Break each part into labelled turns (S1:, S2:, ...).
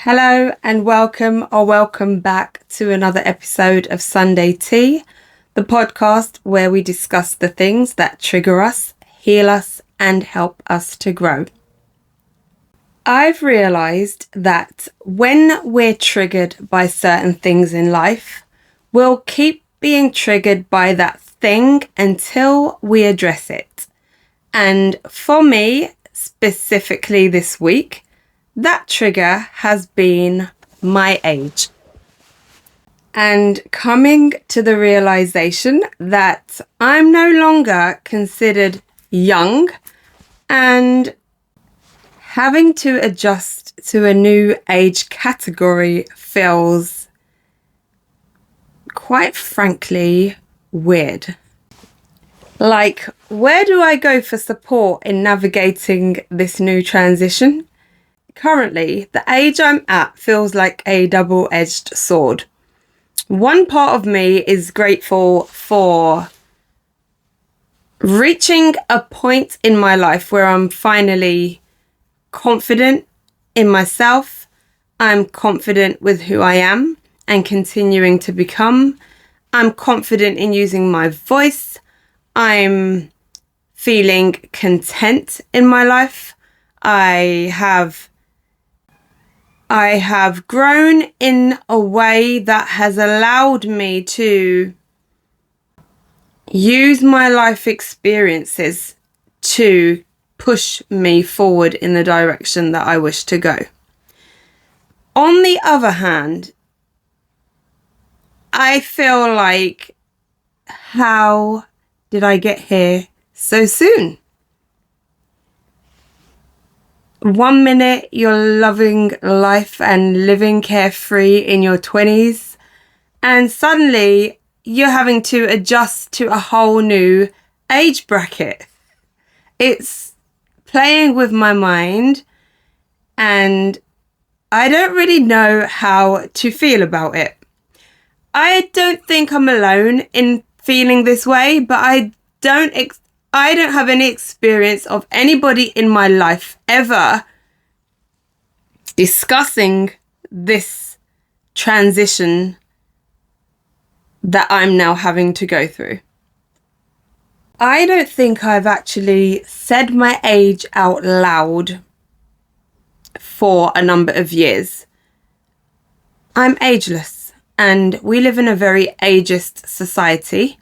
S1: Hello and welcome back to another episode of Sunday Tea, the podcast where we discuss the things that trigger us, heal us, and help us to grow. I've realised that when we're triggered by certain things in life, we'll keep being triggered by that thing until we address it. And for me, specifically this week, that trigger has been my age. And coming to the realization that I'm no longer considered young and having to adjust to a new age category feels, quite frankly, weird. Like, where do I go for support in navigating this new transition? Currently, the age I'm at feels like a double-edged sword. One part of me is grateful for reaching a point in my life where I'm finally confident in myself. I'm confident with who I am and continuing to become. I'm confident in using my voice. I'm feeling content in my life. I have grown in a way that has allowed me to use my life experiences to push me forward in the direction that I wish to go. On the other hand, I feel like, how did I get here so soon? 1 minute you're loving life and living carefree in your 20s, and suddenly you're having to adjust to a whole new age bracket. It's playing with my mind and I don't really know how to feel about it. I don't think I'm alone in feeling this way, but I don't have any experience of anybody in my life ever discussing this transition that I'm now having to go through. I don't think I've actually said my age out loud for a number of years. I'm ageless, and we live in a very ageist society.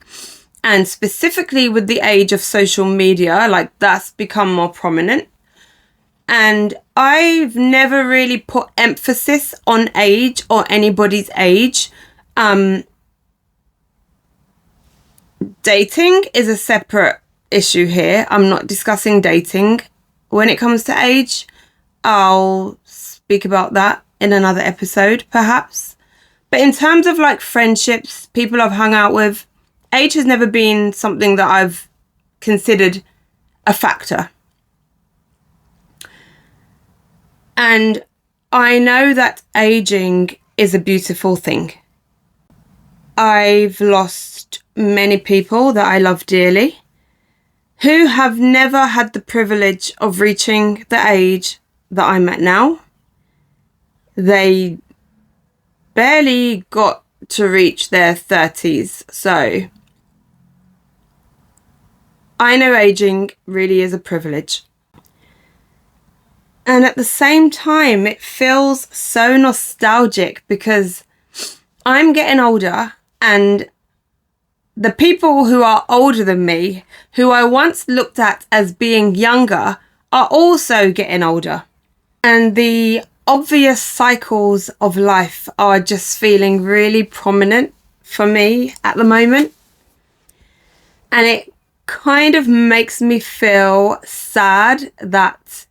S1: And specifically with the age of social media, like, that's become more prominent. And I've never really put emphasis on age or anybody's age. Dating is a separate issue here. I'm not discussing dating. When it comes to age, I'll speak about that in another episode, perhaps. But in terms of like friendships, people I've hung out with, age has never been something that I've considered a factor. And I know that aging is a beautiful thing. I've lost many people that I love dearly who have never had the privilege of reaching the age that I'm at now. They barely got to reach their 30s, so I know aging really is a privilege. And at the same time, it feels so nostalgic because I'm getting older, and the people who are older than me, who I once looked at as being younger, are also getting older. And the obvious cycles of life are just feeling really prominent for me at the moment. And it kind of makes me feel sad that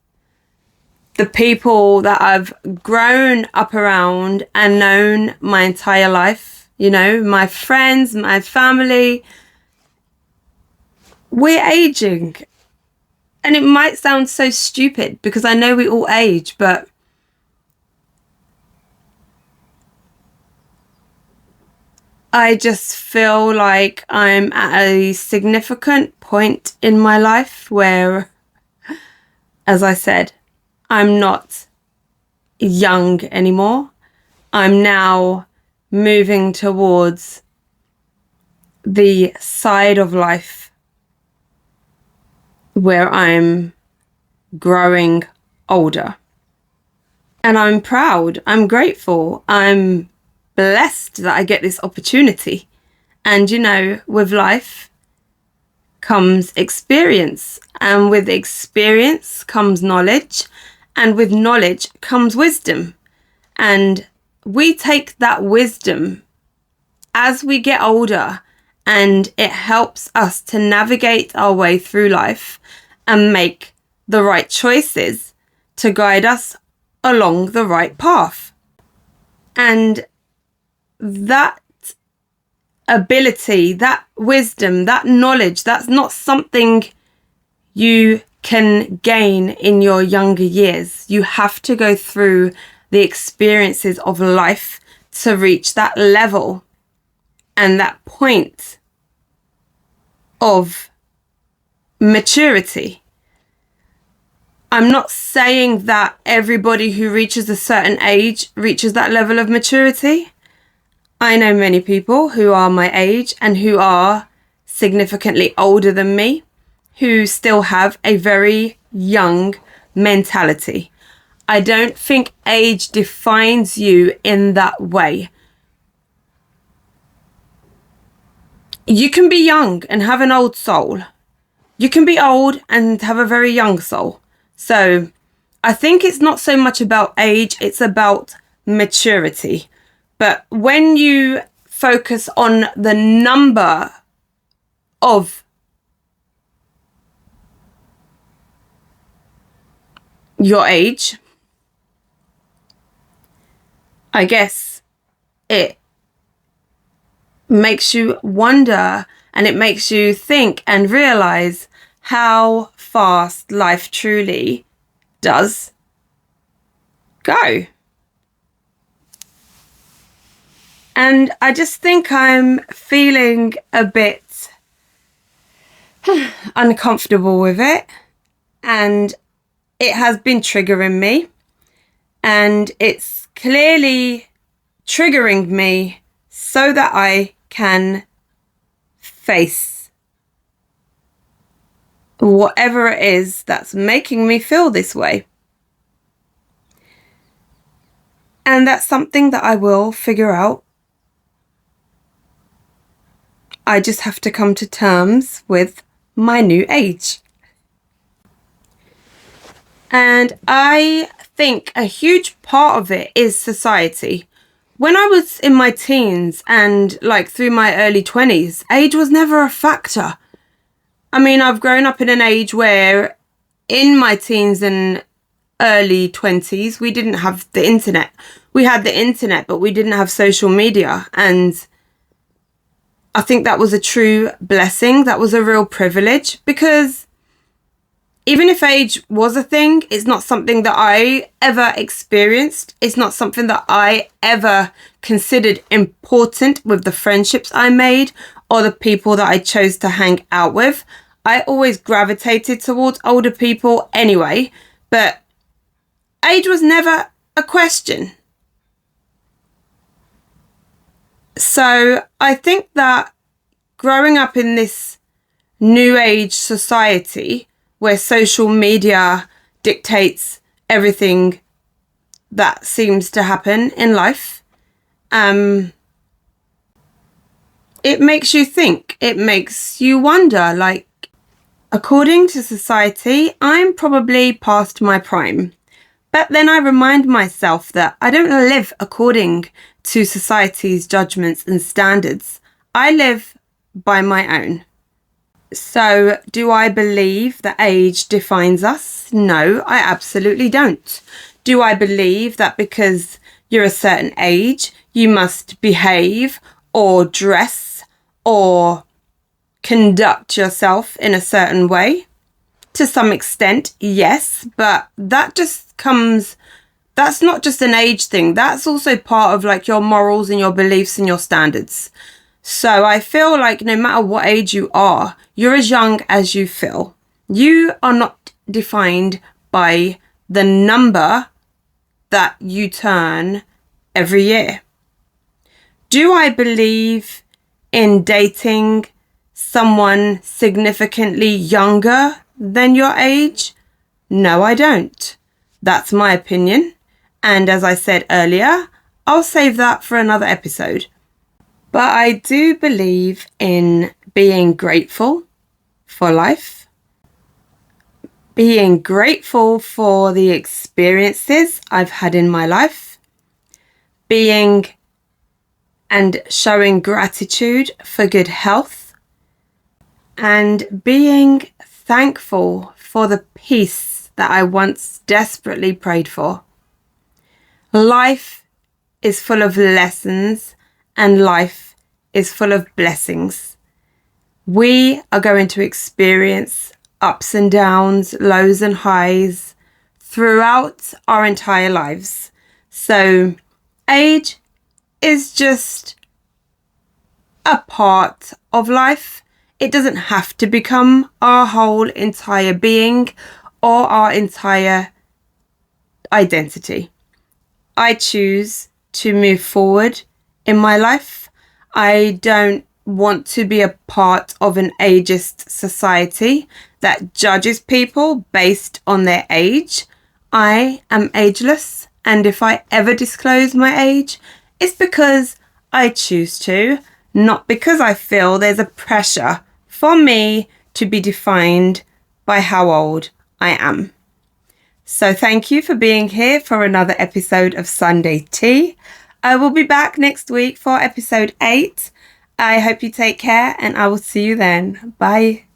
S1: the people that I've grown up around and known my entire life, you know, my friends, my family, we're aging. And it might sound so stupid because I know we all age, but I just feel like I'm at a significant point in my life where, as I said, I'm not young anymore. I'm now moving towards the side of life where I'm growing older. And I'm proud, I'm grateful, I'm blessed that I get this opportunity. And with life comes experience, and with experience comes knowledge, and with knowledge comes wisdom. And we take that wisdom as we get older, and it helps us to navigate our way through life and make the right choices to guide us along the right path. And that ability, that wisdom, that knowledge, that's not something you can gain in your younger years. You have to go through the experiences of life to reach that level and that point of maturity. I'm not saying that everybody who reaches a certain age reaches that level of maturity. I know many people who are my age and who are significantly older than me, who still have a very young mentality. I don't think age defines you in that way. You can be young and have an old soul. You can be old and have a very young soul. So I think it's not so much about age, it's about maturity. But when you focus on the number of your age, I guess it makes you wonder, and it makes you think and realize how fast life truly does go. And I just think I'm feeling a bit uncomfortable with it. And it has been triggering me. And it's clearly triggering me so that I can face whatever it is that's making me feel this way. And that's something that I will figure out. I just have to come to terms with my new age. And I think a huge part of it is society. When I was in my teens and through my early 20s, age was never a factor. I mean, I've grown up in an age where in my teens and early 20s, we didn't have the internet. We had the internet, but we didn't have social media. And I think that was a true blessing. That was a real privilege, because even if age was a thing, it's not something that I ever experienced. It's not something that I ever considered important with the friendships I made or the people that I chose to hang out with. I always gravitated towards older people anyway, but age was never a question. So I think that growing up in this new age society where social media dictates everything that seems to happen in life, it makes you think, it makes you wonder, according to society, I'm probably past my prime. But then I remind myself that I don't live according to society's judgments and standards. I live by my own. So do I believe that age defines us? No, I absolutely don't. Do I believe that because you're a certain age, you must behave or dress or conduct yourself in a certain way? To some extent, yes, but that's not just an age thing. That's also part of your morals and your beliefs and your standards. So I feel like no matter what age you are, you're as young as you feel. You are not defined by the number that you turn every year. Do I believe in dating someone significantly younger than your age? No, I don't. That's my opinion. And as I said earlier, I'll save that for another episode. But I do believe in being grateful for life, being grateful for the experiences I've had in my life, being and showing gratitude for good health, and being thankful for the peace that I once desperately prayed for. Life is full of lessons and life is full of blessings. We are going to experience ups and downs, lows and highs throughout our entire lives. So age is just a part of life. It doesn't have to become our whole entire being or our entire identity. I choose to move forward in my life. I don't want to be a part of an ageist society that judges people based on their age. I am ageless, and if I ever disclose my age, it's because I choose to, not because I feel there's a pressure for me to be defined by how old I am. So thank you for being here for another episode of Sunday Tea. I will be back next week for episode 8. I hope you take care and I will see you then. Bye.